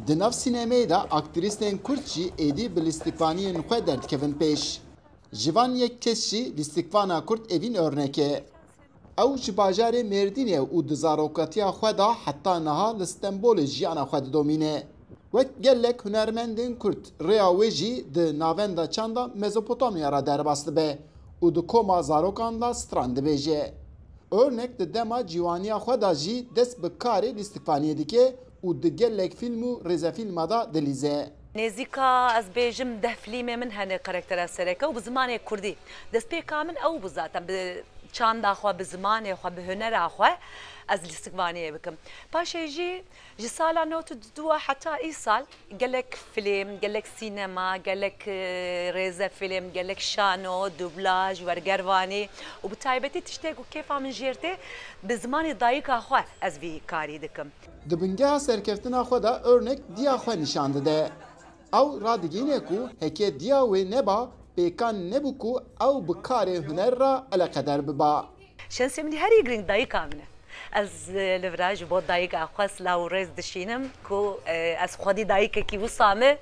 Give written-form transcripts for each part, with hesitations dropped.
Di nav sînemeyê de aktrîsên Kurd jî êdî bi lîstikvaniyên xwe derdikevin pêş. Ji van yek kes jî lîstikvana Kurd evîn örneke. Ew ji bajarê Mêrdînê û di zaroketiya xwe de heta niha li Stenbolê jiyana xwe didomîne. Wek gelek hunermendên Kurd rêya wê jî di navenda çanda Mezopotamya ra derbas dibe û di koma zarokan da stran dibêje. Örnek di dema cîwaniya xwe da jî dest bi karê lîstikvaniyê dike û di gelek fîlm û rêzefîlma da dilîze. نێزیکە ئەس بێژم دە فیلمێ من هەنێ کارکتەرە سەرەکە و بە زمانێک کوردی دەستپێکا من ئەو بزاتم بە çandاخوا bi zimanê xwe bi hunera xwe ez lîstikvaniyê bikim. Paşê jî ji sala newt û duwa heta îsal gelek film, gelek sînema, gelek rêzefîlm, gelek şano, dublaj, wergervanî û bi taybetî tiştek û kêfa min jêr tê bi zimanê dayîka xwe ez vî karî dikim. Di bingeha serkeftina xwe de örnek diya xwe nîşan dide. Ew radigîne ku heke diya wê neba pêkan nebû ku ew bi karê huner ra eleqeder biba. Şensê min herî giring dayîka min e. Ez li vir ji bo dayîka xwe silav û rêz dişînim ku ez xwedî dayîkekî wisa me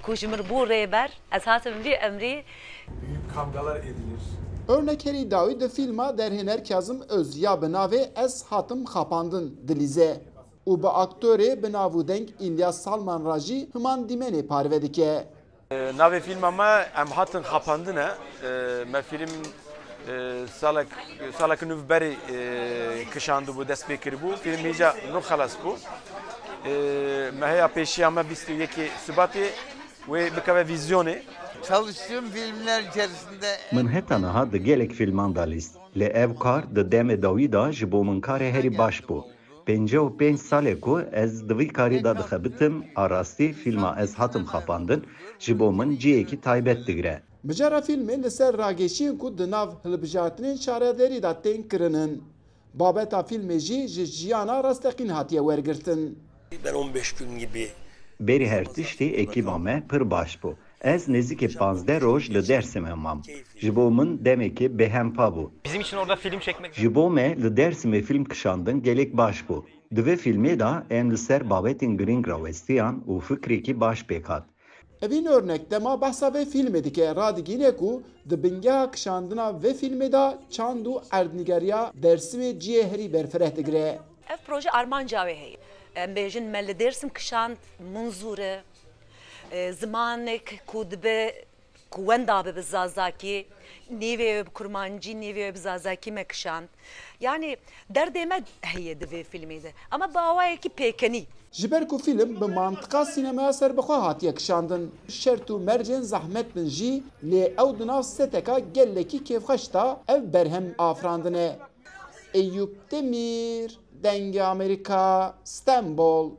ku ji min bû rêber ez hatim vî emrî. Büyük kavgalar edilir. Örnek herî dawî di fîlma derhêner Kazım Öz ya bi navê Ez hatim xapandin dilîze û bi aktorê bi navûdeng İlyas Salman ra jî himan dîmenê parve dike. Navê filma me em hatin xapandine me film salek nû berê kişandibû dest pê kiribû film hêja nû xelas bû me heya pêşiya me 21 Şubatê wê bikeve vizyonê. Çalıştığım filmler içerisinde Min heta niha di gelek filman da lîst. Lê ev kar di demê dawî da ji bo min karê herî baş bû. 55 salê ku ez di vî karî da dixebitim, a rastî filma Ez hatim xapandin ji bo min ciyekî taybet digire. Mijara filmê li ser rageşiyên ku di nav hilbijartinên şaredarî da tên kirinin. Babeta filmê jî ji jiyana rasteqîn hatiye wergirtin. Ben 15 gün gibi Berî her tiştî ekîba me pir baş bû. Ez nêzîkî 15 roj li Dêrsimê mam. Ji bo min demekî bêhempa bû. Bizim için orada film çekmek... Ji bo me li Dêrsimê film kişandin gelek baş bû. Di vê filmê da em li ser babetên giring ra westiyan û fikrekî baş pêk hat. Evîn örnek dema behsa vê filmê dike radigîne ku di bingeha kişandina vê filmê da çand û erdnîgeriya Dêrsimê ciyê herî berfireh digire. Ev proje armanca wê heye. Em bêjin me li Dêrsim kişand munzûr e. Zimanek ku dibe ku wenda be bi zazakî nêvê bi kurmancî nêvê bi zazakî me kişand. Yani derdê me heye di vê filmê de ama bi awayekî pêkenî. Ji ber ku film bi mantıqa sînemaya serbixwe hatiye kişandin. Şert û mercên zehmet bin jî lê ew di nav seteka gelekî kêfxweş da ev berhem afirandine. Eyüp Demir, Dengê Amerîka, Stenbol.